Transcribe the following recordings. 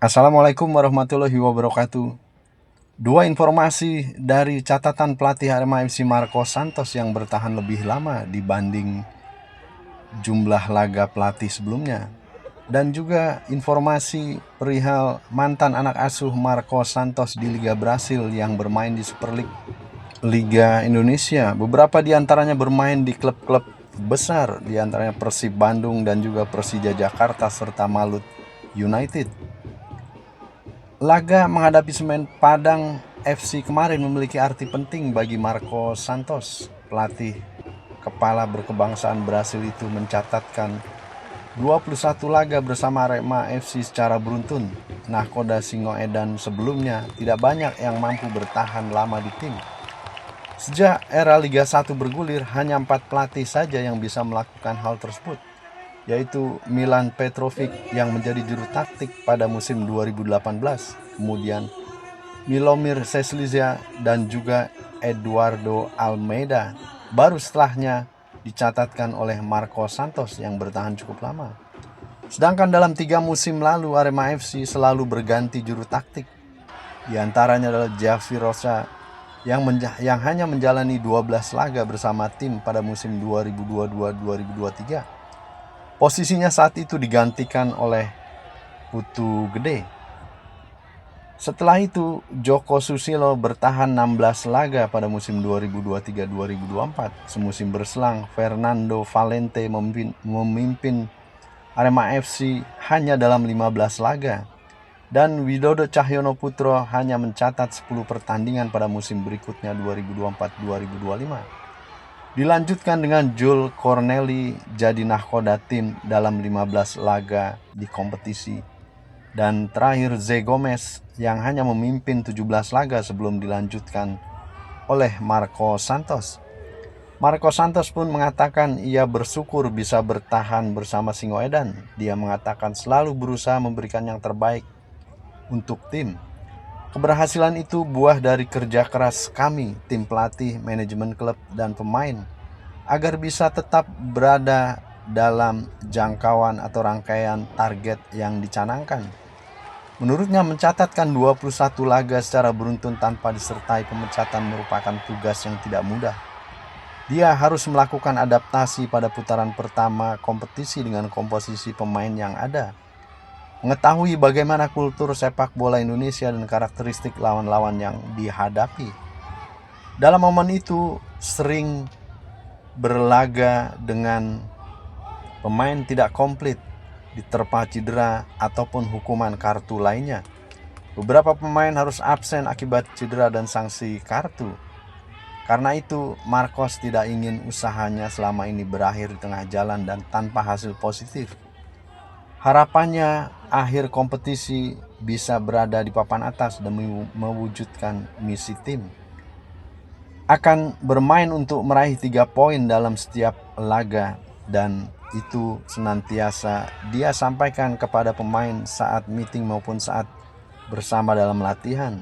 Assalamualaikum warahmatullahi wabarakatuh. Dua informasi dari catatan pelatih Arema FC Marcos Santos yang bertahan lebih lama dibanding jumlah laga pelatih sebelumnya. Dan juga informasi perihal mantan anak asuh Marcos Santos di Liga Brasil yang bermain di Super League Liga Indonesia. Beberapa di antaranya bermain di klub-klub besar, di antaranya Persib Bandung dan juga Persija Jakarta serta Malut United. Laga menghadapi Semen Padang FC kemarin memiliki arti penting bagi Marcos Santos. Pelatih kepala berkebangsaan Brasil itu mencatatkan 21 laga bersama Arema FC secara beruntun. Nahkoda Singoedan sebelumnya tidak banyak yang mampu bertahan lama di tim. Sejak era Liga 1 bergulir, hanya 4 pelatih saja yang bisa melakukan hal tersebut, yaitu Milan Petrovic yang menjadi juru taktik pada musim 2018, kemudian Milomir Sesliza dan juga Eduardo Almeida. Baru setelahnya dicatatkan oleh Marcos Santos yang bertahan cukup lama. Sedangkan dalam 3 musim lalu Arema FC selalu berganti juru taktik. Di antaranya adalah Javi Rosa yang hanya menjalani 12 laga bersama tim pada musim 2022-2023. Posisinya saat itu digantikan oleh Putu Gede. Setelah itu, Joko Susilo bertahan 16 laga pada musim 2023-2024. Semusim berselang, Fernando Valente memimpin Arema FC hanya dalam 15 laga. Dan Widodo Cahyono Putro hanya mencatat 10 pertandingan pada musim berikutnya 2024-2025. Dilanjutkan dengan Jul Corneli jadi nahkoda tim dalam 15 laga di kompetisi. Dan terakhir Ze Gomez yang hanya memimpin 17 laga sebelum dilanjutkan oleh Marcos Santos. Marcos Santos pun mengatakan ia bersyukur bisa bertahan bersama Singoedan. Dia mengatakan selalu berusaha memberikan yang terbaik untuk tim. Keberhasilan itu buah dari kerja keras kami, tim pelatih, manajemen klub, dan pemain, agar bisa tetap berada dalam jangkauan atau rangkaian target yang dicanangkan. Menurutnya mencatatkan 21 laga secara beruntun tanpa disertai pemecatan merupakan tugas yang tidak mudah. Dia harus melakukan adaptasi pada putaran pertama kompetisi dengan komposisi pemain yang ada, mengetahui bagaimana kultur sepak bola Indonesia dan karakteristik lawan-lawan yang dihadapi. Dalam momen itu sering berlaga dengan pemain tidak komplit, diterpa cedera ataupun hukuman kartu lainnya. Beberapa pemain harus absen akibat cedera dan sanksi kartu. Karena itu, Marcos tidak ingin usahanya selama ini berakhir di tengah jalan dan tanpa hasil positif. Harapannya akhir kompetisi bisa berada di papan atas demi mewujudkan misi tim. Akan bermain untuk meraih 3 poin dalam setiap laga, dan itu senantiasa dia sampaikan kepada pemain saat meeting maupun saat bersama dalam latihan.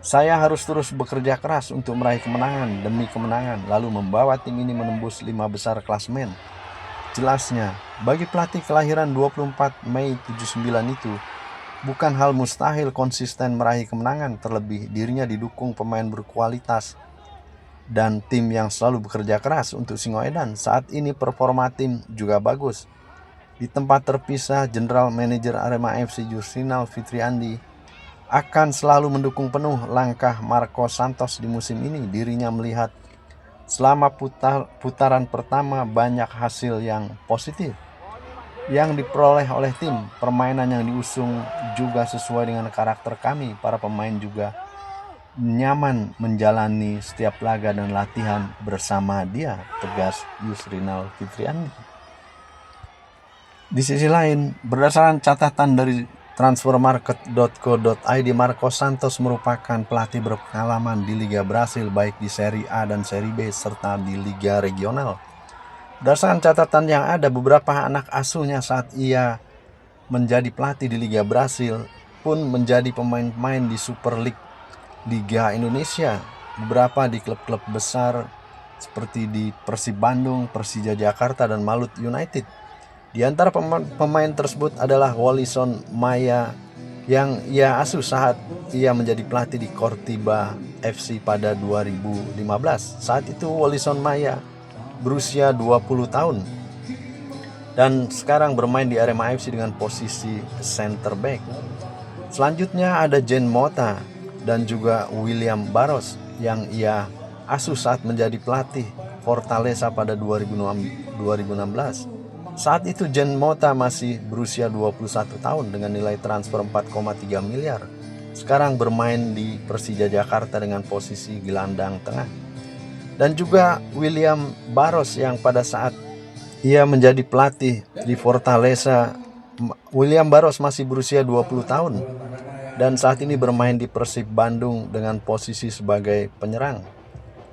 Saya harus terus bekerja keras untuk meraih kemenangan demi kemenangan, lalu membawa tim ini menembus 5 besar klasemen. Jelasnya, bagi pelatih kelahiran 24 Mei 79 itu, bukan hal mustahil konsisten meraih kemenangan, terlebih dirinya didukung pemain berkualitas dan tim yang selalu bekerja keras untuk Singoedan. Saat ini performa tim juga bagus. Di tempat terpisah, General Manager Arema FC Yusrinal Fitriandi akan selalu mendukung penuh langkah Marcos Santos di musim ini. Dirinya melihat selama putaran pertama banyak hasil yang positif yang diperoleh oleh tim. Permainan yang diusung juga sesuai dengan karakter kami. Para pemain juga nyaman menjalani setiap laga dan latihan bersama dia, tegas Yusrinal Fitriani. Di sisi lain, berdasarkan catatan dari transfermarket.co.id, Marcos Santos merupakan pelatih berpengalaman di Liga Brasil, baik di Serie A dan Serie B serta di Liga Regional. Berdasarkan catatan yang ada, beberapa anak asuhnya saat ia menjadi pelatih di Liga Brasil pun menjadi pemain-pemain di Super League Liga Indonesia. Beberapa di klub-klub besar seperti di Persib Bandung, Persija Jakarta, dan Malut United. Di antara pemain tersebut adalah Wallison Maya yang ia asuh saat ia menjadi pelatih di Coritiba FC pada 2015. Saat itu Wallison Maya berusia 20 tahun dan sekarang bermain di Arema FC dengan posisi center back. Selanjutnya ada Jean Mota dan juga William Barros yang ia asuh saat menjadi pelatih Fortaleza pada 2016. Saat itu Jean Mota masih berusia 21 tahun dengan nilai transfer 4,3 miliar. Sekarang bermain di Persija Jakarta dengan posisi gelandang tengah. Dan juga William Barros yang pada saat ia menjadi pelatih di Fortaleza, William Barros masih berusia 20 tahun dan saat ini bermain di Persib Bandung dengan posisi sebagai penyerang.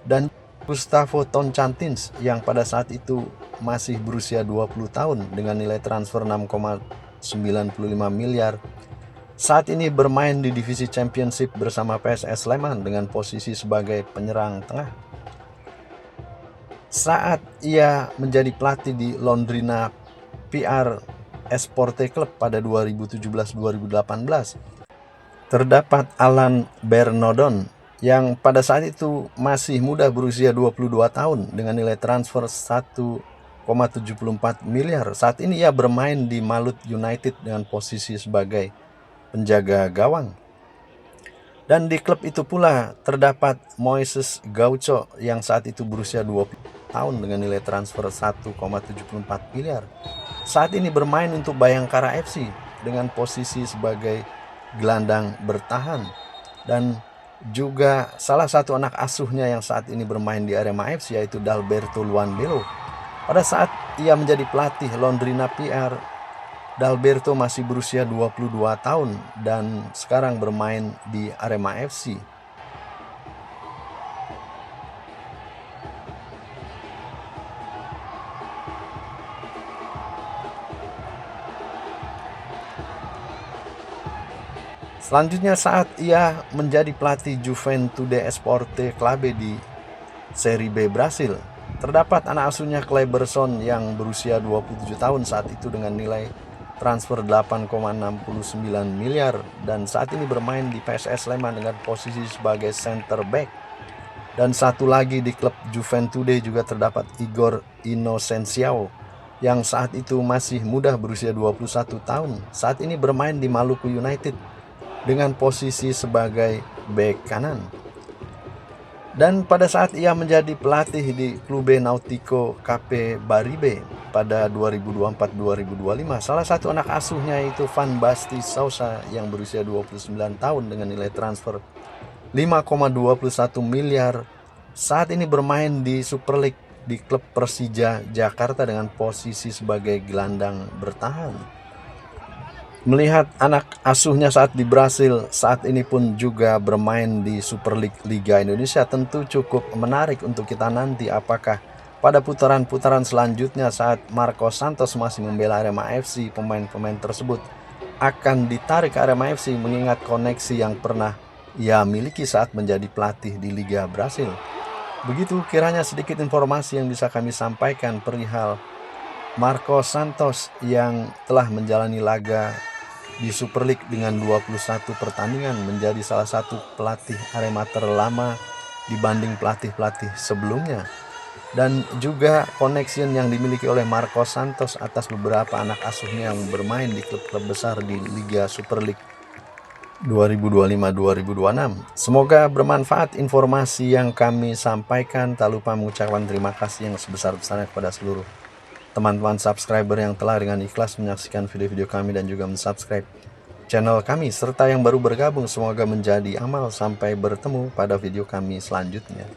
Dan Gustavo Toncantins yang pada saat itu masih berusia 20 tahun dengan nilai transfer 6,95 miliar. Saat ini bermain di divisi Championship bersama PSS Sleman dengan posisi sebagai penyerang tengah. Saat ia menjadi pelatih di Londrina PR Esporte Club pada 2017-2018, terdapat Alan Bernodon yang pada saat itu masih muda berusia 22 tahun dengan nilai transfer 1,74 miliar. Saat ini ia bermain di Malut United dengan posisi sebagai penjaga gawang. Dan di klub itu pula terdapat Moises Gaucho yang saat itu berusia 20 tahun dengan nilai transfer 1,74 miliar. Saat ini bermain untuk Bayangkara FC dengan posisi sebagai gelandang bertahan. Dan juga salah satu anak asuhnya yang saat ini bermain di Arema FC yaitu Dalberto Luanbelo. Pada saat ia menjadi pelatih Londrina PR, Dalberto masih berusia 22 tahun dan sekarang bermain di Arema FC. Selanjutnya saat ia menjadi pelatih Juventude Esporte Clube di Serie B Brasil, terdapat anak asuhnya Kleberson yang berusia 27 tahun saat itu dengan nilai transfer 8,69 miliar dan saat ini bermain di PSS Sleman dengan posisi sebagai center back. Dan satu lagi di klub Juventude juga terdapat Igor Inocenciao yang saat itu masih muda berusia 21 tahun. Saat ini bermain di Maluku United dengan posisi sebagai bek kanan. Dan pada saat ia menjadi pelatih di Clube Nautico Cape Baribe pada 2024-2025, salah satu anak asuhnya yaitu Van Basten Sousa yang berusia 29 tahun dengan nilai transfer 5,21 miliar. Saat ini bermain di Super League di klub Persija Jakarta dengan posisi sebagai gelandang bertahan. Melihat anak asuhnya saat di Brasil saat ini pun juga bermain di Super League Liga Indonesia, tentu cukup menarik untuk kita nanti apakah pada putaran-putaran selanjutnya saat Marcos Santos masih membela Arema FC, pemain-pemain tersebut akan ditarik ke Arema FC mengingat koneksi yang pernah ia miliki saat menjadi pelatih di Liga Brasil. Begitu kiranya sedikit informasi yang bisa kami sampaikan perihal Marcos Santos yang telah menjalani laga di Super League dengan 21 pertandingan, menjadi salah satu pelatih Arema terlama dibanding pelatih-pelatih sebelumnya. Dan juga koneksi yang dimiliki oleh Marcos Santos atas beberapa anak asuhnya yang bermain di klub-klub besar di Liga Super League 2025-2026. Semoga bermanfaat informasi yang kami sampaikan. Tak lupa mengucapkan terima kasih yang sebesar-besarnya kepada seluruh teman-teman subscriber yang telah dengan ikhlas menyaksikan video-video kami dan juga mensubscribe channel kami, serta yang baru bergabung semoga menjadi amal. Sampai bertemu pada video kami selanjutnya.